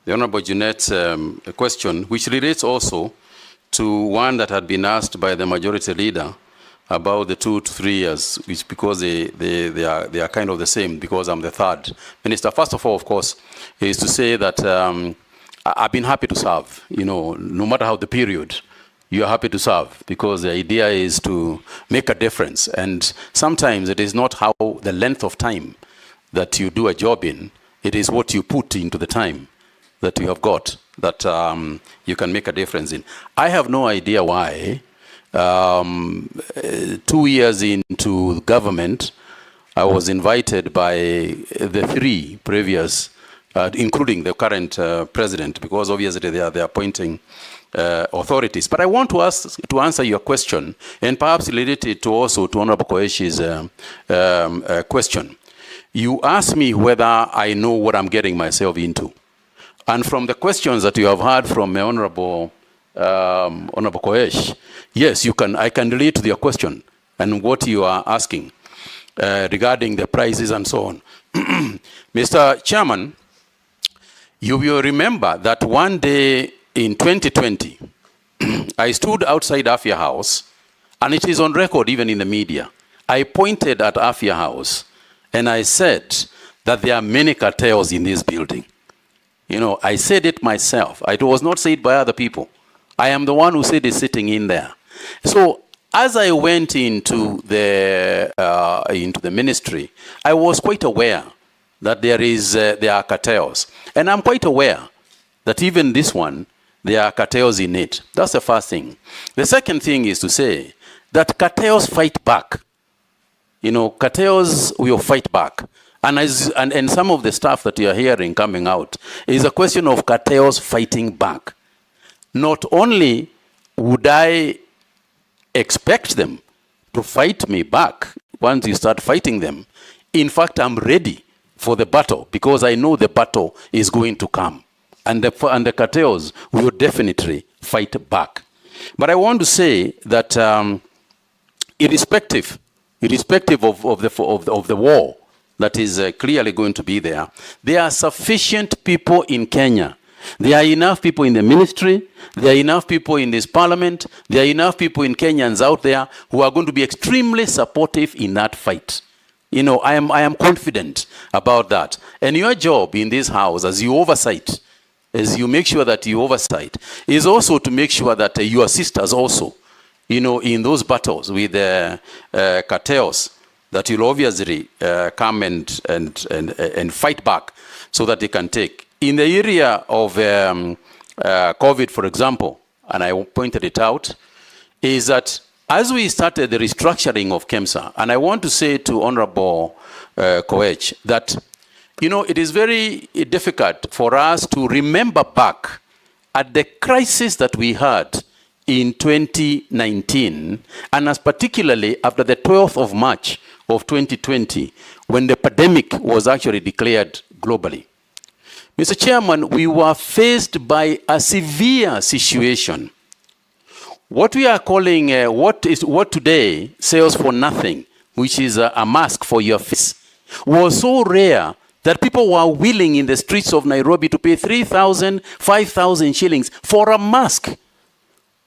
the Honorable Jeanette's question, which relates also to one that had been asked by the majority leader about the 2 to 3 years, which because they are kind of the same, because I'm the third minister. First of all, of course, is to say that I've been happy to serve, no matter how the period, you're happy to serve, because the idea is to make a difference. And sometimes it is not how the length of time that you do a job in, it is what you put into the time that you have got that you can make a difference in. I have no idea why 2 years into government, I was invited by the 3 previous, including the current president, because obviously they are appointing authorities. But I want to answer your question, and perhaps relate it to also to Honorable Koeshi's question. You asked me whether I know what I'm getting myself into. And from the questions that you have heard from Honorable Koesh, yes, I can relate to your question and what you are asking regarding the prices and so on. Mr. Chairman, you will remember that one day in 2020, I stood outside Afia House, and it is on record even in the media. I pointed at Afia House, and I said that there are many cartels in this building. I said it myself. It was not said by other people. I am the one who said it sitting in there. So as I went into the ministry, I was quite aware that there are cartels. And I'm quite aware that even this one, there are cartels in it. That's the first thing. The second thing is to say that cartels fight back. Cartels will fight back. And some of the stuff that you are hearing coming out is a question of cartels fighting back. Not only would I expect them to fight me back once you start fighting them, in fact, I'm ready for the battle, because I know the battle is going to come. And the cartels will definitely fight back. But I want to say that irrespective of the war that is clearly going to be there are sufficient people in Kenya. There are enough people in the ministry, there are enough people in this parliament, there are enough people in Kenyans out there who are going to be extremely supportive in that fight. I am confident about that. And your job in this house, as you make sure that you oversight, is also to make sure that you assist us also, in those battles with the cartels, that you'll obviously come and fight back so that they can take. In the area of COVID, for example, and I pointed it out, is that as we started the restructuring of Kemsa, and I want to say to Honorable Koech that, it is very difficult for us to remember back at the crisis that we had in 2019, and as particularly after the 12th of March of 2020, when the pandemic was actually declared globally. Mr. Chairman, we were faced by a severe situation. What we are calling, what today sells for nothing, which is a mask for your face, was so rare that people were willing in the streets of Nairobi to pay 3,000, 5,000 shillings for a mask,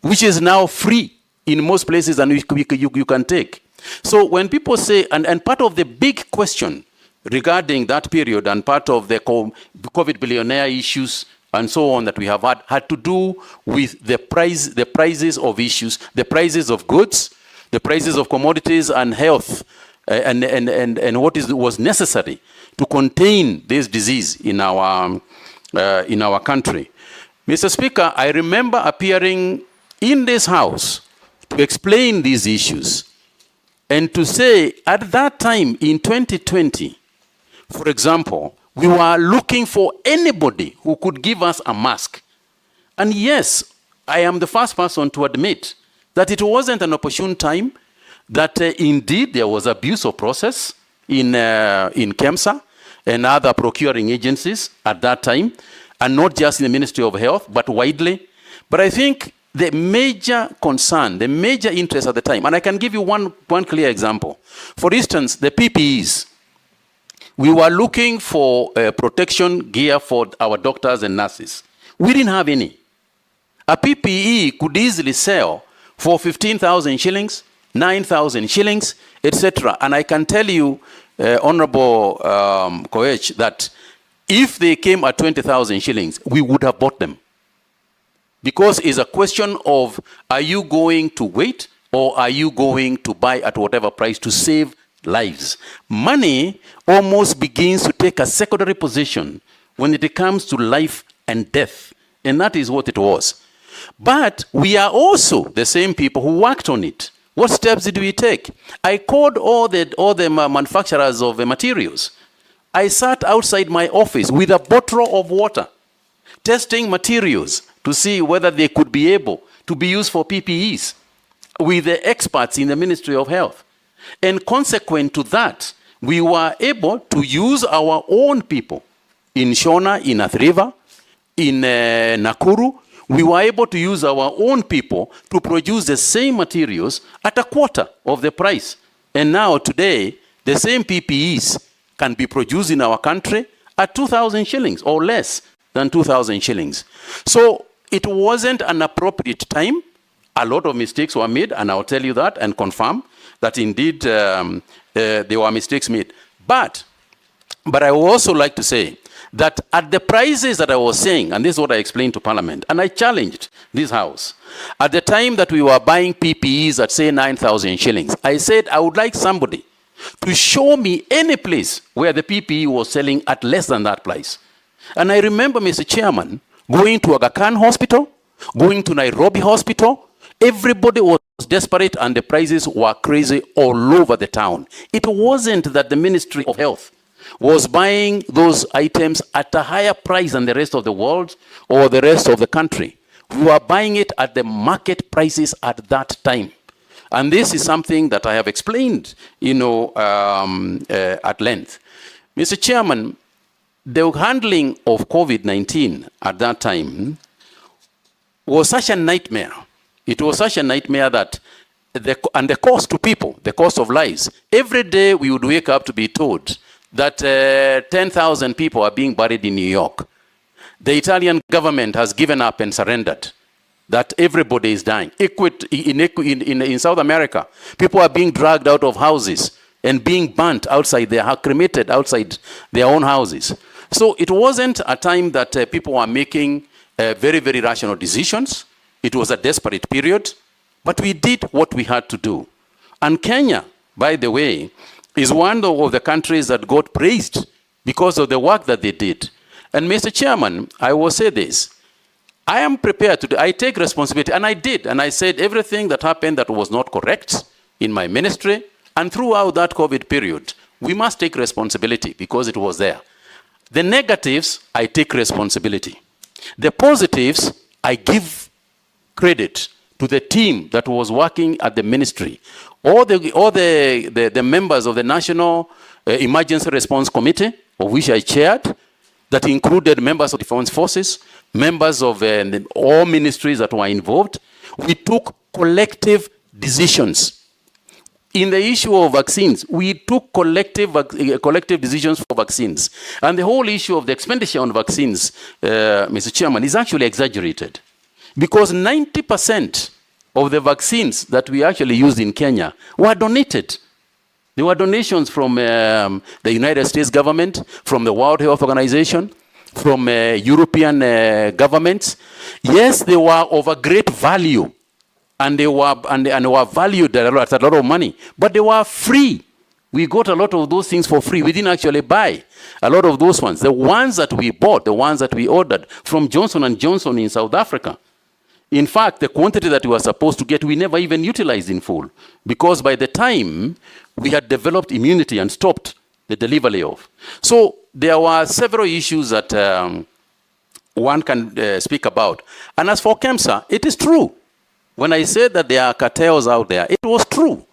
which is now free in most places and you can take. So when people say, and part of the big question regarding that period and part of the COVID billionaire issues and so on that we have had to do with the prices of issues, the prices of goods, the prices of commodities and health, and what was necessary to contain this disease in our country. Mr. Speaker, I remember appearing in this house to explain these issues and to say at that time in 2020, for example, we were looking for anybody who could give us a mask. And yes, I am the first person to admit that it wasn't an opportune time, that indeed there was abuse of process in Kemsa and other procuring agencies at that time, and not just in the Ministry of Health, but widely. But I think the major concern, the major interest at the time, and I can give you one clear example. For instance, the PPEs. We were looking for protection gear for our doctors and nurses. We didn't have any. A PPE could easily sell for 15,000 shillings, 9,000 shillings, etc. And I can tell you, Honorable Koech, that if they came at 20,000 shillings, we would have bought them. Because it's a question of, are you going to wait or are you going to buy at whatever price to save lives? Money almost begins to take a secondary position when it comes to life and death. And that is what it was. But we are also the same people who worked on it. What steps did we take? I called all the manufacturers of the materials. I sat outside my office with a bottle of water, testing materials to see whether they could be able to be used for PPEs with the experts in the Ministry of Health. And consequent to that, we were able to use our own people in Shona, in Athi River, in Nakuru. We were able to use our own people to produce the same materials at a quarter of the price. And now today, the same PPEs can be produced in our country at 2,000 shillings or less than 2,000 shillings. So it wasn't an appropriate time. A lot of mistakes were made, and I'll tell you that and confirm that indeed there were mistakes made. But I would also like to say that at the prices that I was saying, and this is what I explained to Parliament, and I challenged this House, at the time that we were buying PPEs at, say, 9,000 shillings, I said I would like somebody to show me any place where the PPE was selling at less than that price. And I remember, Mr. Chairman, going to Aga Khan Hospital, going to Nairobi Hospital. Everybody was desperate and the prices were crazy all over the town. It wasn't that the Ministry of Health was buying those items at a higher price than the rest of the world or the rest of the country. We were buying it at the market prices at that time. And this is something that I have explained, at length. Mr. Chairman, the handling of COVID-19 at that time was such a nightmare. It was such a nightmare that the cost to people, the cost of lives, every day we would wake up to be told that 10,000 people are being buried in New York. The Italian government has given up and surrendered, that everybody is dying. In South America, people are being dragged out of houses and being burnt outside, they are cremated outside their own houses. So it wasn't a time that people were making very, very rational decisions. It was a desperate period, but we did what we had to do. And Kenya, by the way, is one of the countries that got praised because of the work that they did. And Mr. Chairman, I will say this. I am prepared to do, I take responsibility, and I did. And I said everything that happened that was not correct in my ministry, and throughout that COVID period, we must take responsibility because it was there. The negatives, I take responsibility. The positives, I give credit to the team that was working at the ministry. All the members of the National Emergency Response Committee, of which I chaired, that included members of the Defense Forces, members of all ministries that were involved. We took collective decisions. In the issue of vaccines, we took collective decisions for vaccines. And the whole issue of the expenditure on vaccines, Mr. Chairman, is actually exaggerated. Because 90% of the vaccines that we actually used in Kenya were donated. There were donations from the United States government, from the World Health Organization, from European governments. Yes, they were of a great value, and they were valued at a lot of money, but they were free. We got a lot of those things for free. We didn't actually buy a lot of those ones. The ones that we bought, the ones that we ordered from Johnson & Johnson in South Africa. In fact, the quantity that we were supposed to get, we never even utilized in full, because by the time we had developed immunity and stopped the delivery of. So there were several issues that one can speak about. And as for Kemsa, it is true. When I said that there are cartels out there, it was true.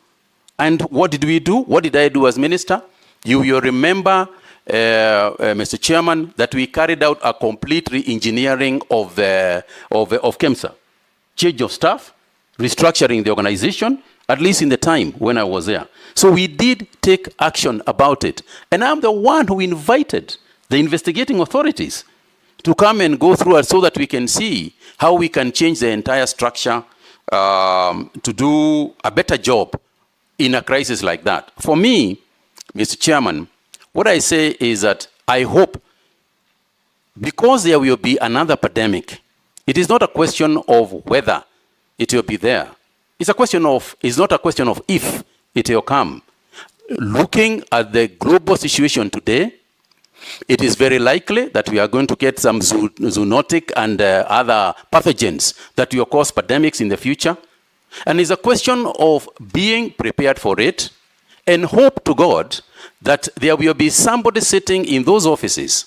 And what did we do? What did I do as minister? You remember, Mr. Chairman, that we carried out a complete re-engineering of Kemsa. Change of staff, restructuring the organization, at least in the time when I was there. So we did take action about it. And I'm the one who invited the investigating authorities to come and go through it so that we can see how we can change the entire structure to do a better job in a crisis like that. For me, Mr. Chairman, what I say is that I hope, because there will be another pandemic, it is not a question of whether it will be there. It's not a question of if it will come. Looking at the global situation today, it is very likely that we are going to get some zoonotic and other pathogens that will cause pandemics in the future. And it's a question of being prepared for it and hope to God that there will be somebody sitting in those offices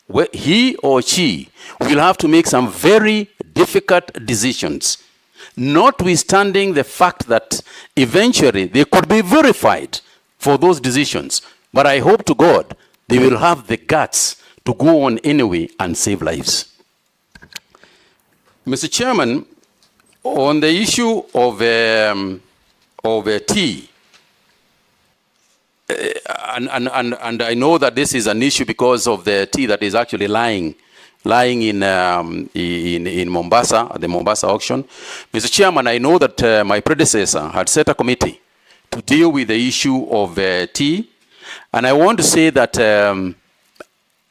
where he or she will have to make some very difficult decisions, notwithstanding the fact that eventually they could be verified for those decisions. But I hope to God they will have the guts to go on anyway and save lives. Mr. Chairman, on the issue of tea, and I know that this is an issue because of the tea that is actually lying in Mombasa, at the Mombasa auction. Mr. Chairman, I know that my predecessor had set a committee to deal with the issue of tea. And I want to say that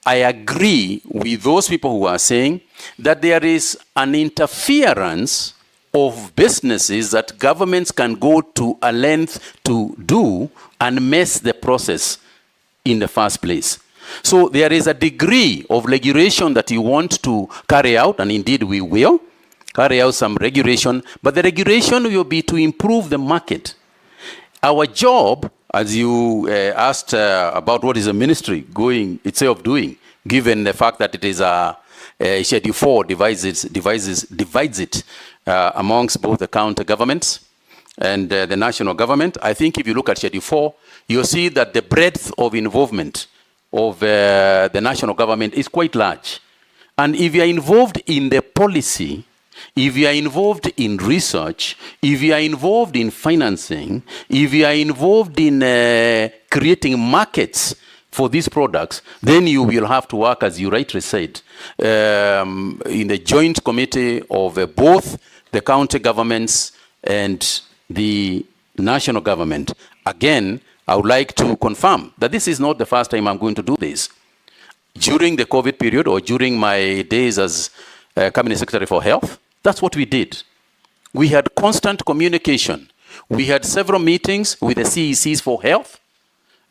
I agree with those people who are saying that there is an interference of businesses that governments can go to a length to do and mess the process in the first place. So there is a degree of regulation that you want to carry out, and indeed we will carry out some regulation, but the regulation will be to improve the market. Our job, as you asked about what is the ministry going itself doing, given the fact that it is Schedule 4 divides it amongst both the county governments and the national government. I think if you look at Schedule 4, you'll see that the breadth of involvement of the national government is quite large. And if you are involved in the policy, if you are involved in research, if you are involved in financing, if you are involved in creating markets for these products, then you will have to work, as you rightly said, in the joint committee of both the county governments and the national government. Again, I would like to confirm that this is not the first time I'm going to do this. During the COVID period or during my days as Cabinet Secretary for Health, that's what we did. We had constant communication. We had several meetings with the CECs for health.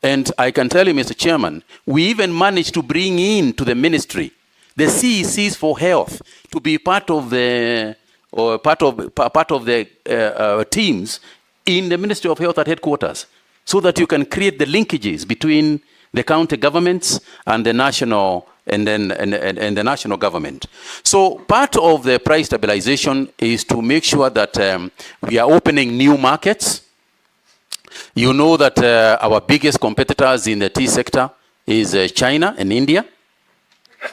And I can tell you, Mr. Chairman, we even managed to bring in to the ministry the CECs for health to be part of the teams in the Ministry of Health at headquarters, so that you can create the linkages between the county governments and the national and the national government. So part of the price stabilization is to make sure that we are opening new markets. You know that our biggest competitors in the tea sector is China and India,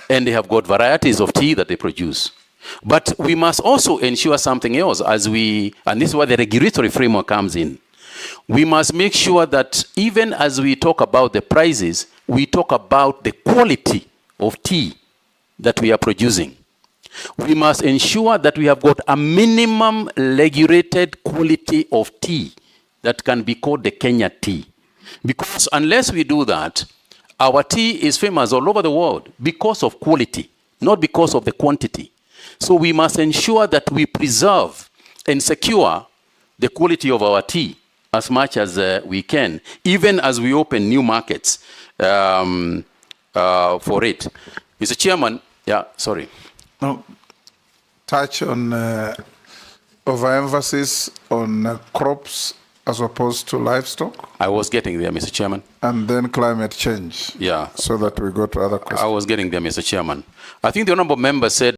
and they have got varieties of tea that they produce. But we must also ensure something else, and this is where the regulatory framework comes in. We must make sure that even as we talk about the prices, we talk about the quality of tea that we are producing. We must ensure that we have got a minimum regulated quality of tea that can be called the Kenya tea. Because unless we do that, our tea is famous all over the world because of quality, not because of the quantity. So we must ensure that we preserve and secure the quality of our tea as much as we can, even as we open new markets for it. Mr. Chairman, yeah, sorry. No, touch on overemphasis on crops as opposed to livestock. I was getting there, Mr. Chairman. And then climate change. Yeah. So that we go to other questions. I was getting there, Mr. Chairman. I think the honorable member said